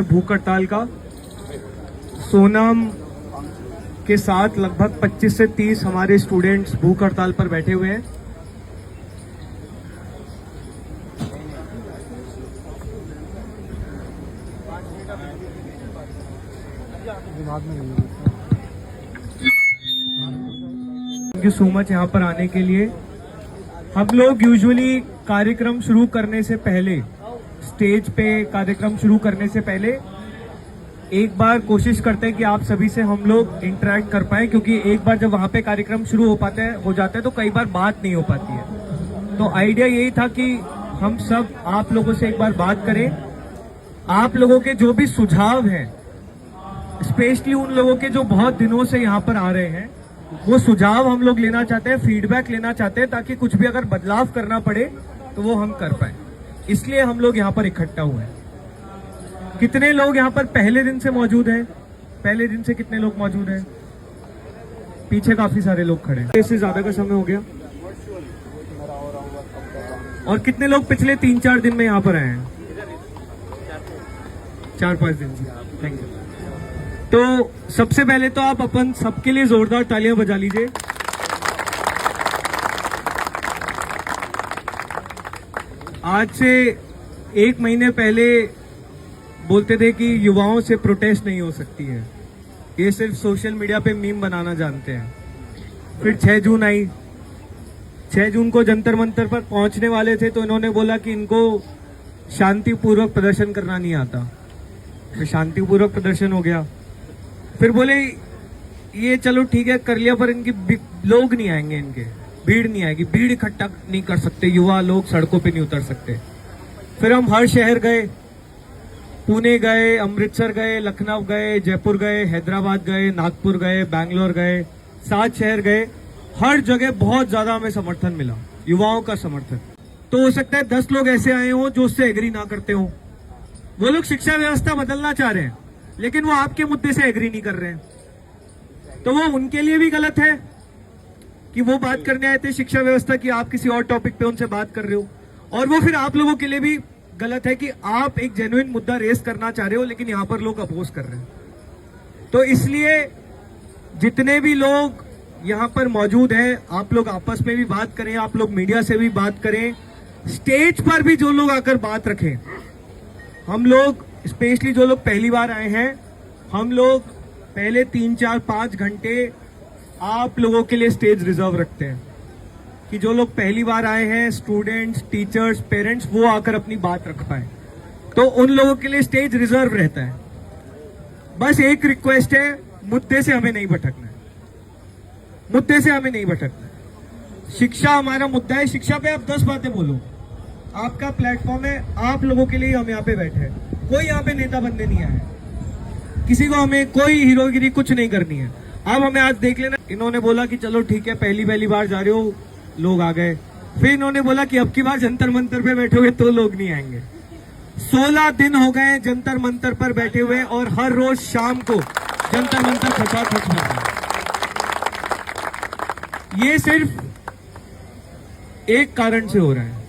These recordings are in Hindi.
भूख हड़ताल का सोनम के साथ लगभग 25 से 30 हमारे स्टूडेंट्स भूख हड़ताल पर बैठे हुए हैं। थैंक यू सो मच यहाँ पर आने के लिए। हम लोग यूजुअली कार्यक्रम शुरू करने से पहले, स्टेज पे कार्यक्रम शुरू करने से पहले एक बार कोशिश करते हैं कि आप सभी से हम लोग इंटरेक्ट कर पाए, क्योंकि एक बार जब वहां पे कार्यक्रम शुरू हो जाते हैं तो कई बार बात नहीं हो पाती है। तो आइडिया यही था कि हम सब आप लोगों से एक बार बात करें। आप लोगों के जो भी सुझाव हैं, स्पेशली उन लोगों के जो बहुत दिनों से यहाँ पर आ रहे हैं, वो सुझाव हम लोग लेना चाहते हैं, फीडबैक लेना चाहते हैं, ताकि कुछ भी अगर बदलाव करना पड़े तो वो हम कर पाए। इसलिए हम लोग यहाँ पर इकट्ठा हुए हैं। कितने लोग यहाँ पर पहले दिन से मौजूद हैं? पहले दिन से कितने लोग मौजूद हैं? पीछे काफी सारे लोग खड़े हैं। इससे ज्यादा का समय हो गया। और कितने लोग पिछले 3-4 दिन में यहाँ पर आए हैं? 4-5 दिन से। Thank you. तो सबसे पहले तो आप अपन सबके लिए जोरदार तालियां बजा लीजिए। आज से 1 महीने पहले बोलते थे कि युवाओं से प्रोटेस्ट नहीं हो सकती है, ये सिर्फ सोशल मीडिया पे मीम बनाना जानते हैं। फिर 6 जून आई। 6 जून को जंतर मंतर पर पहुंचने वाले थे तो इन्होंने बोला कि इनको शांतिपूर्वक प्रदर्शन करना नहीं आता। फिर शांतिपूर्वक प्रदर्शन हो गया। फिर बोले ये चलो ठीक है कर लिया, पर इनकी लोग नहीं आएंगे, इनके भीड़ नहीं आएगी, भीड़ इकट्ठा नहीं कर सकते, युवा लोग सड़कों पे नहीं उतर सकते। फिर हम हर शहर गए, पुणे गए, अमृतसर गए, लखनऊ गए, जयपुर गए, हैदराबाद गए, नागपुर गए, बैंगलोर गए, 7 शहर गए। हर जगह बहुत ज्यादा हमें समर्थन मिला, युवाओं का समर्थन। तो हो सकता है 10 लोग ऐसे आए हों जो उससे एग्री ना करते हों। वो लोग शिक्षा व्यवस्था बदलना चाह रहे हैं, लेकिन वो आपके मुद्दे से एग्री नहीं कर रहे हैं, तो वो उनके लिए भी गलत है कि वो बात करने आए थे शिक्षा व्यवस्था की, आप किसी और टॉपिक पे उनसे बात कर रहे हो। और वो फिर आप लोगों के लिए भी गलत है कि आप एक जेन्युइन मुद्दा रेस करना चाह रहे हो, लेकिन यहां पर लोग अपोज कर रहे हैं। तो इसलिए जितने भी लोग यहां पर मौजूद हैं, आप लोग आपस में भी बात करें, आप लोग मीडिया से भी बात करें, स्टेज पर भी जो लोग आकर बात रखें। हम लोग स्पेशली जो लोग पहली बार आए हैं, हम लोग पहले 3-4-5 घंटे आप लोगों के लिए स्टेज रिजर्व रखते हैं कि जो लोग पहली बार आए हैं, स्टूडेंट्स, टीचर्स, पेरेंट्स, वो आकर अपनी बात रख पाए। तो उन लोगों के लिए स्टेज रिजर्व रहता है। बस एक रिक्वेस्ट है, मुद्दे से हमें नहीं भटकना है, मुद्दे से हमें नहीं भटकना है। शिक्षा हमारा मुद्दा है, शिक्षा पे आप 10 बातें बोलो, आपका प्लेटफॉर्म है, आप लोगों के लिए हम यहाँ पे बैठे हैं। कोई यहाँ पे नेता बनने नहीं आया है, किसी को हमें कोई हीरोगिरी कुछ नहीं करनी है। अब हमें आज देख लेना, इन्होंने बोला कि चलो ठीक है पहली बार जा रहे हो, लोग आ गए। फिर इन्होंने बोला कि अब की बार जंतर मंतर पे बैठोगे तो लोग नहीं आएंगे। 16 दिन हो गए जंतर मंतर पर बैठे हुए, और हर रोज शाम को जंतर मंतर खचाखच होता है। ये सिर्फ एक कारण से हो रहा है,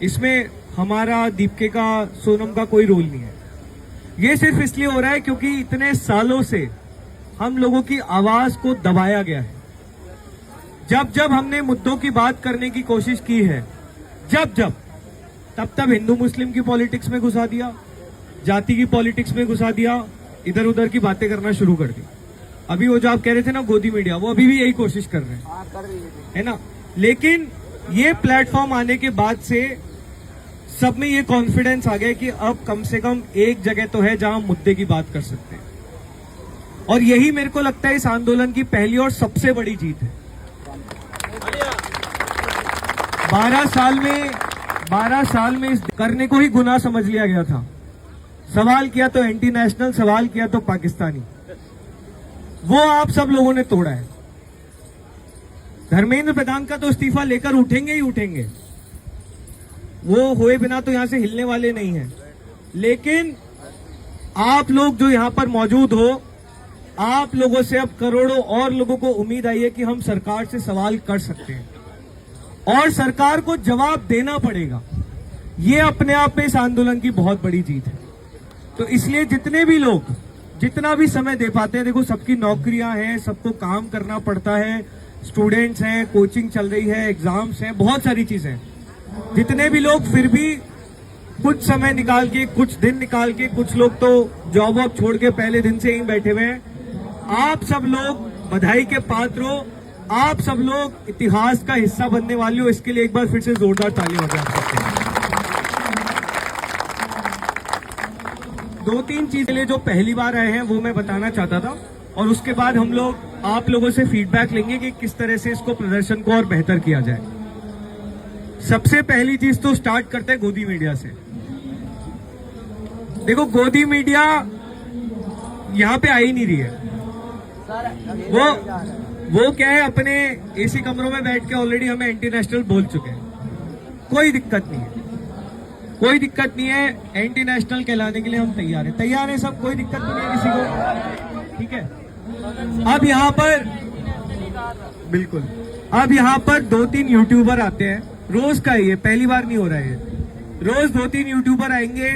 इसमें हमारा, दीपिका का, सोनम का कोई रोल नहीं है। ये सिर्फ इसलिए हो रहा है क्योंकि इतने सालों से हम लोगों की आवाज को दबाया गया है। जब जब हमने मुद्दों की बात करने की कोशिश की है, तब हिंदू मुस्लिम की पॉलिटिक्स में घुसा दिया, जाति की पॉलिटिक्स में घुसा दिया, इधर उधर की बातें करना शुरू कर दी। अभी वो जो आप कह रहे थे ना गोदी मीडिया, वो अभी भी यही कोशिश कर रहे हैं, है ना। लेकिन ये प्लेटफॉर्म आने के बाद से सब में ये कॉन्फिडेंस आ गया कि अब कम से कम एक जगह तो है जहां मुद्दे की बात कर सकते हैं। और यही मेरे को लगता है इस आंदोलन की पहली और सबसे बड़ी जीत है। 12 साल में इस करने को ही गुनाह समझ लिया गया था। सवाल किया तो एंटी नेशनल, सवाल किया तो पाकिस्तानी, वो आप सब लोगों ने तोड़ा है। धर्मेंद्र प्रधान का तो इस्तीफा लेकर उठेंगे ही उठेंगे, वो हुए बिना तो यहां से हिलने वाले नहीं हैं। लेकिन आप लोग जो यहां पर मौजूद हो, आप लोगों से अब करोड़ों और लोगों को उम्मीद आई है कि हम सरकार से सवाल कर सकते हैं और सरकार को जवाब देना पड़ेगा। ये अपने आप में इस आंदोलन की बहुत बड़ी जीत है। तो इसलिए जितने भी लोग जितना भी समय दे पाते हैं, देखो सबकी नौकरियां हैं, सबको काम करना पड़ता है, स्टूडेंट्स हैं, कोचिंग चल रही है, एग्जाम्स हैं, बहुत सारी चीजें हैं। जितने भी लोग फिर भी कुछ समय निकाल के, कुछ दिन निकाल के, कुछ लोग तो जॉब वॉब छोड़ के पहले दिन से यहीं बैठे हुए हैं, आप सब लोग बधाई के पात्र हो। आप सब लोग इतिहास का हिस्सा बनने वाले हो। इसके लिए एक बार फिर से जोरदार तालियां बजा सकते हैं। 2-3 चीजें लिए जो पहली बार आए हैं वो मैं बताना चाहता था, और उसके बाद हम लोग आप लोगों से फीडबैक लेंगे कि किस तरह से इसको प्रदर्शन को और बेहतर किया जाए। सबसे पहली चीज तो स्टार्ट करते हैं गोदी मीडिया से। देखो गोदी मीडिया यहां पे आ ही नहीं रही है। वो क्या है, अपने एसी कमरों में बैठ के ऑलरेडी हमें एंटी नेशनल बोल चुके हैं। कोई दिक्कत नहीं है, कोई दिक्कत नहीं है। एंटी नेशनल कहलाने के लिए हम तैयार हैं, तैयार हैं सब, कोई दिक्कत नहीं है किसी को, ठीक है। अब यहाँ पर बिल्कुल, अब यहाँ पर 2-3 यूट्यूबर आते हैं रोज का, ये पहली बार नहीं हो रहा है। रोज 2-3 यूट्यूबर आएंगे,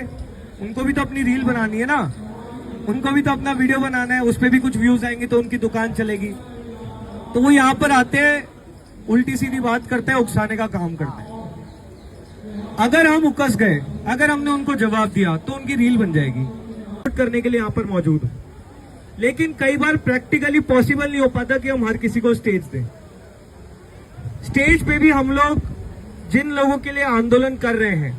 उनको भी तो अपनी रील बनानी है ना, उनको भी तो अपना वीडियो बनाना है, उस पर भी कुछ व्यूज आएंगे तो उनकी दुकान चलेगी। तो वो यहाँ पर आते हैं, उल्टी सीधी बात करते हैं, उकसाने का काम करते हैं। अगर हम उकस गए, अगर हमने उनको जवाब दिया तो उनकी रील बन जाएगी, करने के लिए यहाँ पर मौजूद हूं। लेकिन कई बार प्रैक्टिकली पॉसिबल नहीं हो पाता कि हम हर किसी को स्टेज दें। स्टेज पे भी हम लोग जिन लोगों के लिए आंदोलन कर रहे हैं,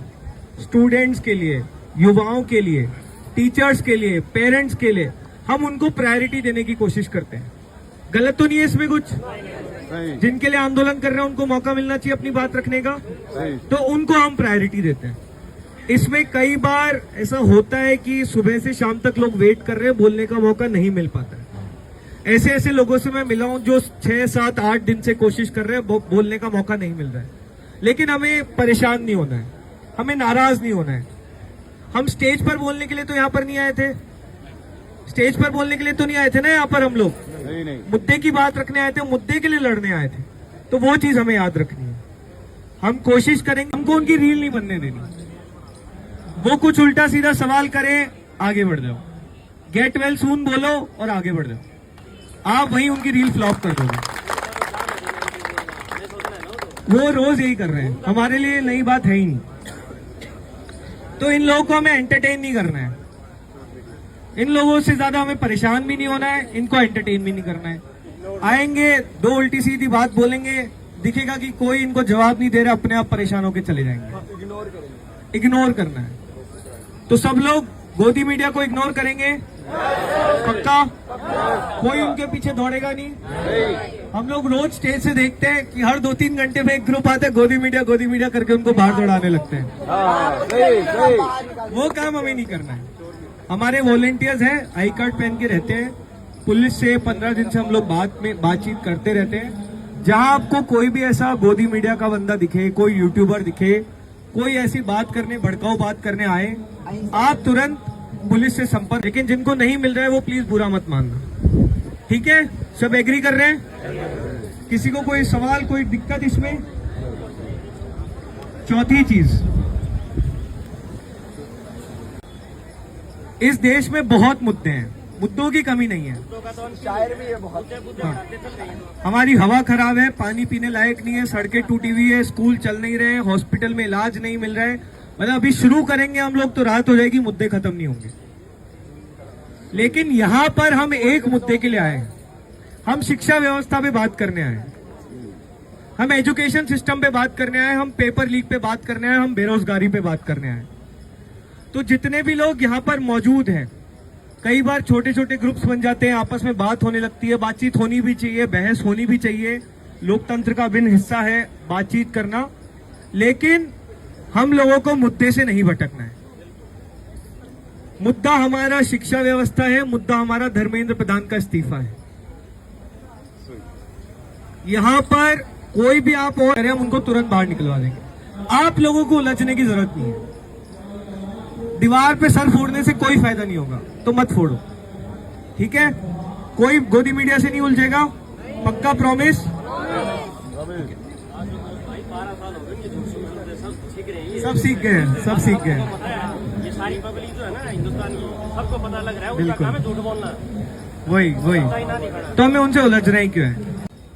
स्टूडेंट्स के लिए, युवाओं के लिए, टीचर्स के लिए, पेरेंट्स के लिए, हम उनको प्रायोरिटी देने की कोशिश करते हैं। गलत तो नहीं है इसमें कुछ? जिनके लिए आंदोलन कर रहे हैं उनको मौका मिलना चाहिए अपनी बात रखने का, तो उनको हम प्रायोरिटी देते हैं। इसमें कई बार ऐसा होता है कि सुबह से शाम तक लोग वेट कर रहे हैं, बोलने का मौका नहीं मिल पाता है। ऐसे ऐसे लोगों से मैं मिला हूं जो 6, 7, 8 दिन से कोशिश कर रहे हैं, बोलने का मौका नहीं मिल रहा है। लेकिन हमें परेशान नहीं होना है, हमें नाराज नहीं होना है। हम स्टेज पर बोलने के लिए तो यहाँ पर नहीं आए थे, स्टेज पर बोलने के लिए तो नहीं आए थे ना यहाँ पर। हम लोग नहीं। मुद्दे की बात रखने आए थे, मुद्दे के लिए लड़ने आए थे। तो वो चीज हमें याद रखनी है। हम कोशिश करेंगे, हमको उनकी रील नहीं बनने देनी। वो कुछ उल्टा सीधा सवाल करें, आगे बढ़ जाओ, गेट वेल सून बोलो और आगे बढ़ जाओ। आप वहीं उनकी रील फ्लॉप कर दोगे। वो रोज यही कर रहे हैं, हमारे लिए नई बात है ही नहीं। तो इन लोगों को हमें एंटरटेन नहीं करना है, इन लोगों से ज्यादा हमें परेशान भी नहीं होना है, इनको एंटरटेन भी नहीं करना है। आएंगे, 2 उल्टी सीधी बात बोलेंगे, दिखेगा कि कोई इनको जवाब नहीं दे रहा, अपने आप परेशान होकर चले जाएंगे। इग्नोर करना है। तो सब लोग गोदी मीडिया को इग्नोर करेंगे पक्का? कोई उनके पीछे दौड़ेगा नहीं। हम लोग रोज स्टेज से देखते हैं कि हर 2-3 घंटे में एक ग्रुप आता है, गोदी मीडिया करके उनको बाहर दौड़ाने लगते हैं। वो काम हमें नहीं करना है। हमारे वॉलेंटियर्स हैं, आई कार्ड पहन के रहते हैं। पुलिस से 15 दिन से हम लोग बातचीत करते रहते हैं। जहां आपको कोई भी ऐसा गोदी मीडिया का बंदा दिखे, कोई यूट्यूबर दिखे, कोई ऐसी बात करने, भड़काऊ बात करने आए, आप तुरंत पुलिस से संपर्क। लेकिन जिनको नहीं मिल रहा है वो प्लीज बुरा मत मानना, ठीक है? सब एग्री कर रहे हैं? किसी को कोई सवाल, कोई दिक्कत इसमें? चौथी चीज, इस देश में बहुत मुद्दे हैं, मुद्दों की कमी नहीं है। शायर भी है बहुत। हाँ। हमारी हवा खराब है, पानी पीने लायक नहीं है, सड़कें टूटी हुई है, स्कूल चल नहीं रहे, हॉस्पिटल में इलाज नहीं मिल रहा है। मतलब अभी शुरू करेंगे हम लोग तो रात हो जाएगी, मुद्दे खत्म नहीं होंगे। लेकिन यहां पर हम एक मुद्दे के लिए आए हैं। हम शिक्षा व्यवस्था पे बात करने आए हैं, हम एजुकेशन सिस्टम पे बात करने आए, हम पेपर लीक पे बात करने आए, हम बेरोजगारी पे बात करने आए। तो जितने भी लोग यहाँ पर मौजूद हैं, कई बार छोटे छोटे ग्रुप्स बन जाते हैं, आपस में बात होने लगती है। बातचीत होनी भी चाहिए, बहस होनी भी चाहिए, लोकतंत्र का अभिन्न हिस्सा है बातचीत करना। लेकिन हम लोगों को मुद्दे से नहीं भटकना है। मुद्दा हमारा शिक्षा व्यवस्था है, मुद्दा हमारा धर्मेंद्र प्रधान का इस्तीफा है। यहां पर कोई भी आप और करें, हम उनको तुरंत बाहर निकलवा देंगे। आप लोगों को उलझने की जरूरत नहीं है। दीवार पे सर फोड़ने से कोई फायदा नहीं होगा, तो मत फोड़ो, ठीक है? कोई गोदी मीडिया से नहीं उलझेगा, पक्का प्रॉमिस? सब सीख गए हैं, सब सीख गए हैं। सारी पब्लिक जो है ना हिंदुस्तान की, सबको पता लग रहा है उनका बिल्कुल। काम है झूठ बोलना, वही सही ना दिखाना। तो हमें उनसे उलझ रहे हैं क्यों है?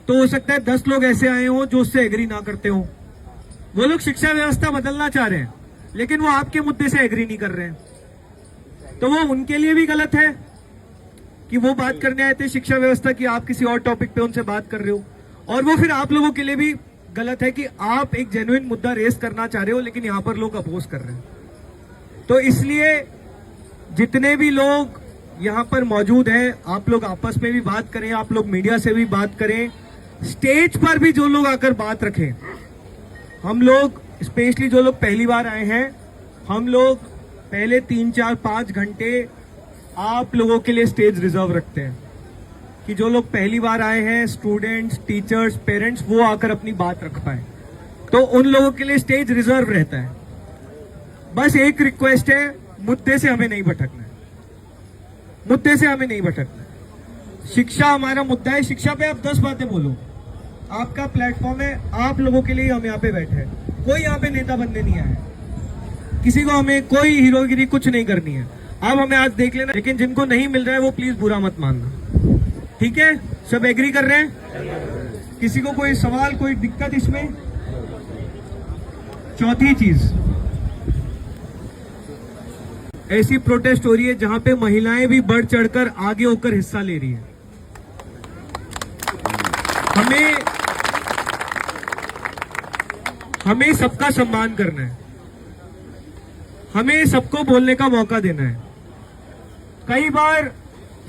तो हो सकता है 10 लोग ऐसे आए हों जो उससे एग्री ना करते हो। वो लोग शिक्षा व्यवस्था बदलना चाह रहे हैं, लेकिन वो आपके मुद्दे से एग्री नहीं कर रहे हैं, तो वो उनके लिए भी गलत है कि वो बात करने आए थे शिक्षा व्यवस्था की, आप किसी और टॉपिक पे उनसे बात कर रहे हो। और वो फिर आप लोगों के लिए भी गलत है कि आप एक जेन्युइन मुद्दा रेस करना चाह रहे हो, लेकिन यहां पर लोग अपोज कर रहे हैं। तो इसलिए जितने भी लोग यहां पर मौजूद हैं, आप लोग आपस में भी बात करें, आप लोग मीडिया से भी बात करें, स्टेज पर भी जो लोग आकर बात रखें। हम लोग स्पेशली जो लोग पहली बार आए हैं, हम लोग पहले 3, 4, 5 घंटे आप लोगों के लिए स्टेज रिजर्व रखते हैं कि जो लोग पहली बार आए हैं, स्टूडेंट्स, टीचर्स, पेरेंट्स, वो आकर अपनी बात रख पाए। तो उन लोगों के लिए स्टेज रिजर्व रहता है। बस एक रिक्वेस्ट है, मुद्दे से हमें नहीं भटकना है, मुद्दे से हमें नहीं भटकना है। शिक्षा हमारा मुद्दा है, शिक्षा पे आप 10 बातें बोलो, आपका प्लेटफॉर्म है, आप लोगों के लिए हम यहाँ पे बैठे हैं। कोई यहाँ पे नेता बनने नहीं आया है, किसी को हमें कोई हीरोगिरी कुछ नहीं करनी है। आप हमें आज देख लेना, लेकिन जिनको नहीं मिल रहा है वो प्लीज बुरा मत मानना, ठीक है? सब एग्री कर रहे हैं? किसी को कोई सवाल, कोई दिक्कत इसमें? चौथी चीज, ऐसी प्रोटेस्ट हो रही है जहां पे महिलाएं भी बढ़ चढ़कर आगे होकर हिस्सा ले रही है। हमें सबका सम्मान करना है, हमें सबको बोलने का मौका देना है। कई बार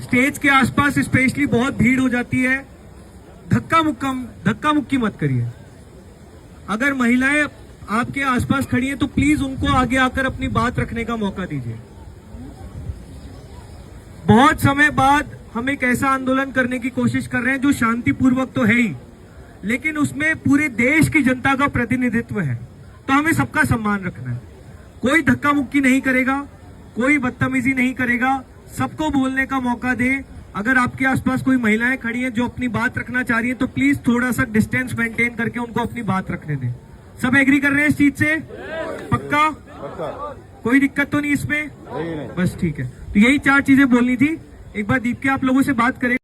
स्टेज के आसपास स्पेशली बहुत भीड़ हो जाती है, धक्का मुक्की मत करिए। अगर महिलाएं आपके आसपास खड़ी हैं तो प्लीज उनको आगे आकर अपनी बात रखने का मौका दीजिए। बहुत समय बाद हम एक ऐसा आंदोलन करने की कोशिश कर रहे हैं जो शांतिपूर्वक तो है ही, लेकिन उसमें पूरे देश की जनता का प्रतिनिधित्व है, तो हमें सबका सम्मान रखना है। कोई धक्का मुक्की नहीं करेगा, कोई बदतमीजी नहीं करेगा, सबको बोलने का मौका दे। अगर आपके आसपास कोई महिलाएं खड़ी हैं जो अपनी बात रखना चाह रही हैं, तो प्लीज थोड़ा सा डिस्टेंस मेंटेन करके उनको अपनी बात रखने दें। सब एग्री कर रहे हैं इस चीज से? पक्का? कोई दिक्कत तो नहीं इसमें? बस ठीक है। तो यही 4 चीजें बोलनी थी। एक बार दीप के आप लोगों से बात करेगा।